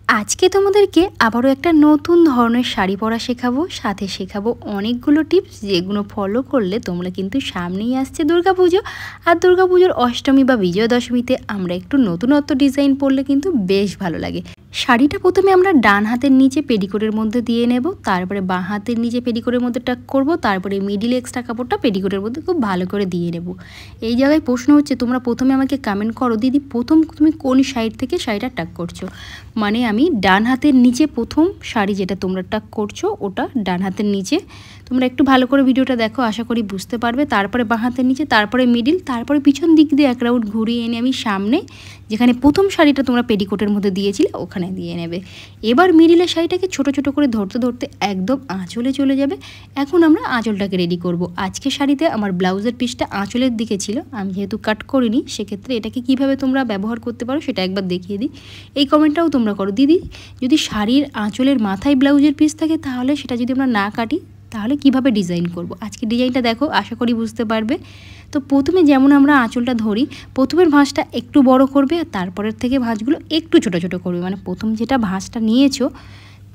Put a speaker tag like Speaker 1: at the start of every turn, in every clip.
Speaker 1: আজকে তোমাদেরকে আবারও একটা নতুন ধরনের শাড়ি পরা শেখাবো, সাথে শেখাবো অনেকগুলো টিপস যেগুলো ফলো করলে তোমরা কিন্তু সামনেই আসছে দুর্গাপুজো। আর দুর্গাপুজোর অষ্টমী বা বিজয়া দশমীতে আমরা একটু নতুনত্ব ডিজাইন পরলে কিন্তু বেশ ভালো লাগে। শাড়িটা প্রথমে আমরা ডান হাতের নিচে পেডিকোটের মধ্যে দিয়ে নেব, তারপরে বাঁ হাতের নিচে পেডিকোটের মধ্যে টাক করব, তারপরে মিডিল এক্সট্রা কাপড়টা পেডিকোটের মধ্যে খুব ভালো করে দিয়ে নেব। এই জায়গায় প্রশ্ন হচ্ছে, তোমরা প্রথমে আমাকে কমেন্ট করো দিদি প্রথম তুমি কোন সাইড থেকে শাড়িটা টাক করছো। মানে আমি ডান হাতের নিচে প্রথম শাড়ি যেটা তোমরা টাক করছো ওটা ডান হাতের নিচে। তোমরা একটু ভালো করে ভিডিওটা দেখো, আশা করি বুঝতে পারবে। তারপরে বাঁ হাতের নিচে, তারপরে মিডিল, তারপরে পিছন দিক দিয়ে এক রাউন্ড ঘুরিয়ে এনে আমি সামনে যেখানে প্রথম শাড়িটা তোমরা পেডিকোটের মধ্যে দিয়েছিলে ওখানে দিয়ে নেবে। এবার মিডিলের শাড়িটাকে ছোট ছোট করে ধরতে ধরতে একদম আঁচলে চলে যাবে। এখন আমরা আঁচলটাকে রেডি করব। আজকে শাড়িতে আমার ব্লাউজের পিসটা আঁচলের দিকে ছিল, আমি যেহেতু কাট করিনি, সেক্ষেত্রে এটাকে কিভাবে তোমরা ব্যবহার করতে পারো সেটা একবার দেখিয়ে দিই। এই কমেন্টটাও তোমরা করো দিদি যদি শাড়ির আঁচলের মাথায় ব্লাউজের পিস থাকে তাহলে সেটা যদি আমরা না কাটি তাহলে কিভাবে ডিজাইন করব। আজকে ডিজাইনটা দেখো, আশা করি বুঝতে পারবে। তো প্রথমে যেমন আমরা আঁচলটা ধরি, প্রথমের ভাঁজটা একটু বড় করবে আর তারপরের থেকে ভাঁজগুলো একটু ছোট ছোট করবে। মানে প্রথম যেটা ভাঁজটা নিয়েছো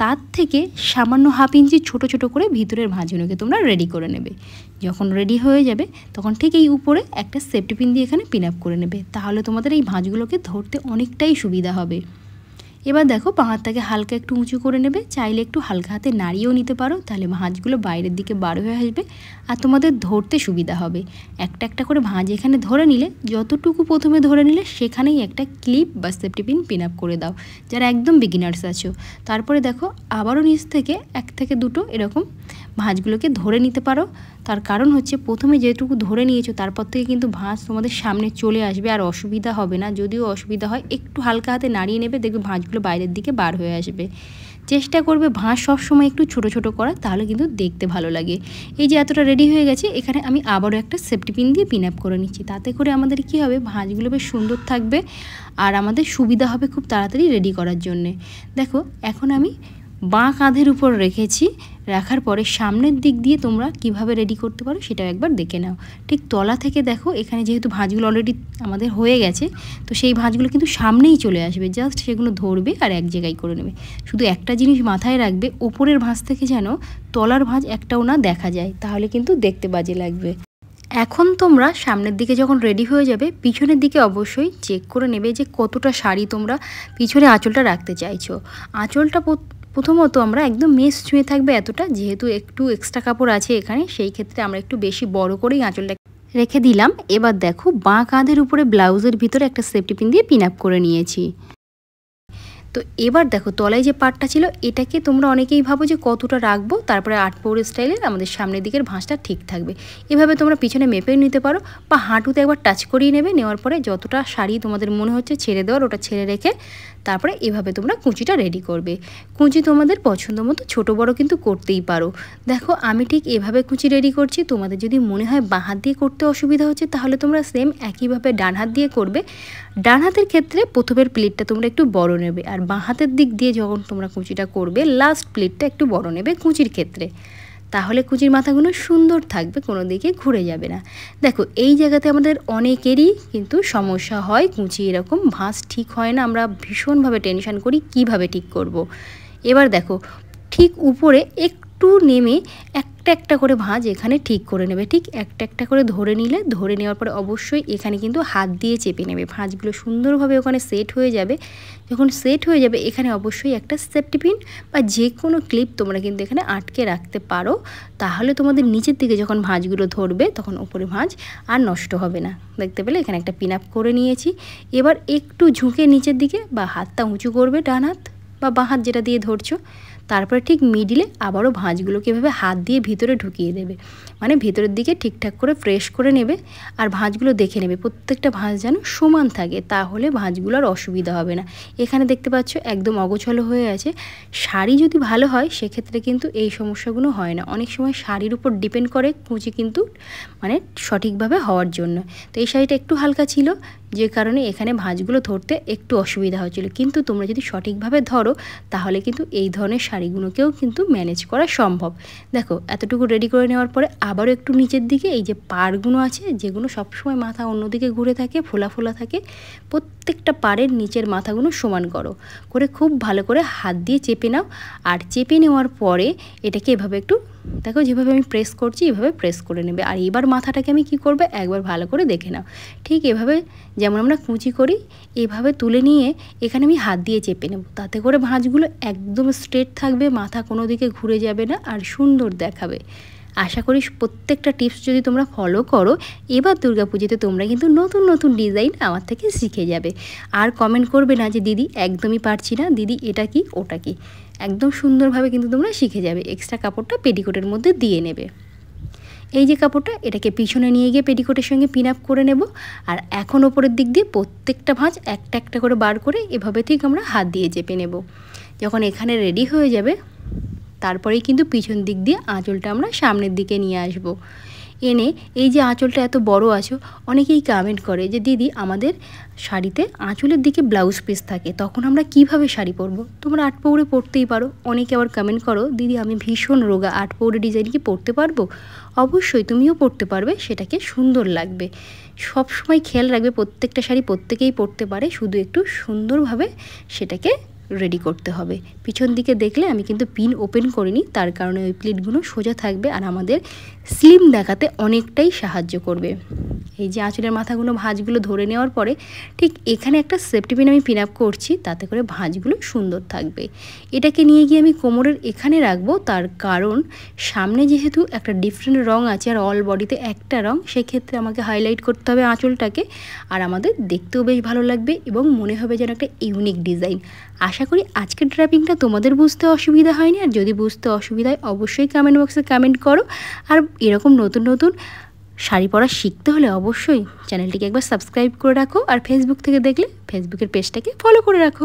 Speaker 1: তার থেকে সামান্য হাফ ইঞ্চি ছোট ছোট করে ভিতরের ভাঁজগুলোকে তোমরা রেডি করে নেবে। যখন রেডি হয়ে যাবে তখন ঠিক এই উপরে একটা সেফটি পিন দিয়ে এখানে পিন আপ করে নেবে, তাহলে তোমাদের এই ভাঁজগুলোকে ধরতে অনেকটাই সুবিধা হবে। এবার দেখো বাঁ হাতটাকে হালকা একটু উঁচু করে নেবে, চাইলে একটু হালকা হাতে নাড়িয়েও নিতে পারো, তাহলে ভাঁজগুলো বাইরের দিকে বার হয়ে আসবে আর তোমাদের ধরতে সুবিধা হবে। একটা একটা করে ভাঁজ এখানে ধরে নিলে, যতটুকু প্রথমে ধরে নিলে সেখানেই একটা ক্লিপ বা সেফটি পিন পিন আপ করে দাও যারা একদম বিগিনার্স আছো। তারপরে দেখো আবারও নিচ থেকে এক থেকে দুটো এরকম ভাঁজগুলোকে ধরে নিতে পারো। তার কারণ হচ্ছে প্রথমে যেটুকু ধরে নিয়েছো তারপর থেকে কিন্তু ভাঁজ তোমাদের সামনে চলে আসবে আর অসুবিধা হবে না। যদিও অসুবিধা হয় একটু হালকা হাতে নাড়িয়ে নেবে, দেখবে ভাঁজগুলো বাইরের দিকে বার হয়ে আসবে। চেষ্টা করবে ভাঁজ সবসময় একটু ছোট ছোট করা, তাহলে কিন্তু দেখতে ভালো লাগে। এই যে এতটা রেডি হয়ে গেছে, এখানে আমি আবারও একটা সেফটি পিন দিয়ে পিন আপ করে নিচ্ছি। তাতে করে আমাদের কি হবে, ভাঁজগুলো বেশ সুন্দর থাকবে আর আমাদের সুবিধা হবে খুব তাড়াতাড়ি রেডি করার জন্যে। দেখো এখন আমি বাঁ কাঁধের উপর রেখেছি, রাখার পরে সামনের দিক দিয়ে তোমরা কিভাবে রেডি করতে পারো সেটাও একবার দেখে নাও। ঠিক তলা থেকে দেখো, এখানে যেহেতু ভাঁজগুলো অলরেডি আমাদের হয়ে গেছে, তো সেই ভাঁজগুলো কিন্তু সামনেই চলে আসবে, জাস্ট সেগুলো ধরবে আর এক জায়গায় করে নেবে। শুধু একটা জিনিস মাথায় রাখবে, ওপরের ভাঁজ থেকে যেন তলার ভাঁজ একটাও না দেখা যায়, তাহলে কিন্তু দেখতে বাজে লাগবে। এখন তোমরা সামনের দিকে যখন রেডি হয়ে যাবে, পিছনের দিকে অবশ্যই চেক করে নেবে যে কতটা শাড়ি তোমরা পিছনে আঁচলটা রাখতে চাইছো। আঁচলটা প্রথমত আমরা একদম মেস ছুঁয়ে থাকবে এতটা, যেহেতু একটু এক্সট্রা কাপড় আছে এখানে, সেই ক্ষেত্রে আমরা একটু বেশি বড় করেই আঁচলটা রেখে দিলাম। এবার দেখো বাঁ কাঁধের উপরে ব্লাউজের ভিতরে একটা সেফটি পিন দিয়ে পিন আপ করে নিয়েছি। তো এবার দেখো তলায় যে পার্টটা ছিল এটাকে তোমরা অনেকেই ভাবো যে কতটা রাখবো, তারপরে 8 পৌর স্টাইলের আমাদের সামনের দিকের ভাঁজটা ঠিক থাকবে। এভাবে তোমরা পিছনে মেপেও নিতে পারো বা হাঁটুতে একবার টাচ করিয়ে নেবে। নেওয়ার পরে যতটা শাড়ি তোমাদের মনে হচ্ছে ছেড়ে দেওয়ার ওটা ছেড়ে রেখে তারপরে এভাবে তোমরা কুঁচিটা রেডি করবে। কুঁচি তোমাদের পছন্দ মতো ছোটো বড়ো কিন্তু করতেই পারো। দেখো আমি ঠিক এভাবে কুঁচি রেডি করছি। তোমাদের যদি মনে হয় বাঁ হাত দিয়ে করতে অসুবিধা হচ্ছে তাহলে তোমরা সেম একইভাবে ডান হাত দিয়ে করবে। ডান হাতের ক্ষেত্রে প্রথমের প্লেটটা তোমরা একটু বড় নেবে, আর বাঁ হাতের দিক দিয়ে যখন তোমরা কুঁচিটা করবে লাস্ট প্লেটটা একটু বড় নেবে কুঁচির ক্ষেত্রে, তাহলে কুঁচির মাথাগুলো সুন্দর থাকবে, কোনো দিকে ঘুরে যাবে না। দেখো এই জায়গাতে আমাদের অনেকেরই কিন্তু সমস্যা হয়, কুঁচি এরকম ভাঁজ ঠিক হয় না, আমরা ভীষণভাবে টেনশন করি কিভাবে ঠিক করব। এবার দেখো ঠিক উপরে একটু নেমে একটা একটা করে ভাঁজ এখানে ঠিক করে নেবে। ঠিক একটা একটা করে ধরে নিলে, ধরে নেওয়ার পরে অবশ্যই এখানে কিন্তু হাত দিয়ে চেপে নেবে, ভাঁজগুলো সুন্দরভাবে ওখানে সেট হয়ে যাবে। যখন সেট হয়ে যাবে এখানে অবশ্যই একটা সেফটি পিন বা যে কোনো ক্লিপ তোমরা কিন্তু এখানে আটকে রাখতে পারো, তাহলে তোমাদের নিচের দিকে যখন ভাঁজগুলো ধরবে তখন ওপরে ভাঁজ আর নষ্ট হবে না। দেখতে পেলে এখানে একটা পিন আপ করে নিয়েছি। এবার একটু ঝুঁকে নিচের দিকে বা হাতটা উঁচু করবে, ডান হাত বা বাঁ হাত যেটা দিয়ে ধরছো, তারপরে ঠিক মিডিলে আবারও ভাঁজগুলোকে এভাবে হাত দিয়ে ভিতরে ঢুকিয়ে দেবে, মানে ভিতরের দিকে ঠিকঠাক করে প্রেস করে নেবে আর ভাঁজগুলো দেখে নেবে প্রত্যেকটা ভাঁজ যেন সমান থাকে, তাহলে ভাঁজগুলোর অসুবিধা হবে না। এখানে দেখতে পাচ্ছ একদম অগোছালো হয়ে আছে। শাড়ি যদি ভালো হয় সেক্ষেত্রে কিন্তু এই সমস্যাগুলো হয় না। অনেক সময় শাড়ির উপর ডিপেন্ড করে কুঁচি কিন্তু মানে সঠিকভাবে হওয়ার জন্য। তো এই শাড়িটা একটু হালকা ছিল, যে কারণে এখানে ভাঁজগুলো ধরতে একটু অসুবিধা হচ্ছিলো, কিন্তু তোমরা যদি সঠিকভাবে ধরো তাহলে কিন্তু এই ধরনের শাড়িগুলোকেও কিন্তু ম্যানেজ করা সম্ভব। দেখো এতটুকু রেডি করে নেওয়ার পরে আবারও একটু নিচের দিকে এই যে পাড়গুলো আছে, যেগুলো সবসময় মাথা অন্যদিকে ঘুরে থাকে, ফোলা ফোলা থাকে, প্রত্যেকটা পাড়ের নিচের মাথাগুলো সমান করো, করে খুব ভালো করে হাত দিয়ে চেপে নাও। আর চেপে নেওয়ার পরে এটাকে এভাবে একটু দেখো, যেভাবে আমি প্রেস করছি এভাবে প্রেস করে নেবে। আর এবার মাথাটাকে আমি কি করবে একবার ভালো করে দেখে নাও, ঠিক এভাবে যেমন আমরা কুচি করি এভাবে তুলে নিয়ে এখানে আমি হাত দিয়ে চেপে নেব। তাতে করে ভাঁজগুলো একদম স্ট্রেট থাকবে, মাথা কোনো দিকে ঘুরে যাবে না, আর সুন্দর দেখাবে। আশা করি প্রত্যেকটা টিপস যদি তোমরা ফলো করো, এবার দুর্গাপুজোতে তোমরা কিন্তু নতুন নতুন ডিজাইন আমার থেকে শিখে যাবে। আর কমেন্ট করবে না যে দিদি একদমই পারছি না, দিদি এটা কি ওটা কি, একদম সুন্দরভাবে কিন্তু তোমরা শিখে যাবে। এক্সট্রা কাপড়টা পেটিকোটের মধ্যে দিয়ে নেবে। এই যে কাপড়টা, এটাকে পিছনে নিয়ে গিয়ে পেটিকোটের সঙ্গে পিন আপ করে নেব। আর এখন ওপরের দিক দিয়ে প্রত্যেকটা ভাঁজ একটা একটা করে বার করে এভাবে ঠিক আমরা হাত দিয়ে চেপে নেব। যখন এখানে রেডি হয়ে যাবে তারপরেই কিন্তু পিছন দিক দিয়ে আঁচলটা আমরা সামনের দিকে নিয়ে আসব। এনে এই যে আঁচলটা এত বড় আঁচল, অনেকেই কমেন্ট করে যে দিদি আমাদের শাড়িতে আঁচলের দিকে ব্লাউজ পিস থাকে, তখন আমরা কিভাবে শাড়ি পরবো? তোমরা আট পৌড়ে পরতেই পারো। অনেকে আবার কমেন্ট করো দিদি আমি ভীষণ রোগা, আট পৌড়ে ডিজাইন কি পরতে পারবো? অবশ্যই তুমিও পরতে পারবে, সেটাকে সুন্দর লাগবে। সব সময় খেয়াল রাখবে প্রত্যেকটা শাড়ি প্রত্যেকেই পরতে পারে, শুধু একটু সুন্দরভাবে সেটাকে রেডি করতে হবে। পিছন দিকে দেখলে আমি কিন্তু পিন ওপেন করিনি, তার কারণে ওই প্লিটগুলো সোজা থাকবে আর আমাদের স্লিম দেখাতে অনেকটাই সাহায্য করবে। এই যে আঁচলের মাথাগুলো ভাঁজগুলো ধরে নেওয়ার পরে ঠিক এখানে একটা সেফটি পিন আমি পিন আপ করছি, তাতে করে ভাঁজগুলো সুন্দর থাকবে। এটাকে নিয়ে গিয়ে আমি কোমরের এখানে রাখবো, তার কারণ সামনে যেহেতু একটা ডিফারেন্ট রং আছে আর অল বডিতে একটা রং, সেক্ষেত্রে আমাকে হাইলাইট করতে হবে আঁচলটাকে, আর আমাদের দেখতেও বেশ ভালো লাগবে এবং মনে হবে যেন একটা ইউনিক ডিজাইন। আশা করি আজকের ড্রাপিংটা তোমাদের বুঝতে অসুবিধা হয়নি, আর যদি বুঝতে অসুবিধা হয় অবশ্যই কমেন্ট বক্সে কমেন্ট করো। আর এরকম নতুন নতুন শাড়ি পরা শিখতে হলে অবশ্যই চ্যানেলটিকে একবার সাবস্ক্রাইব করে রাখো, আর ফেসবুক থেকে দেখলে ফেসবুকের পেজটাকে ফলো করে রাখো।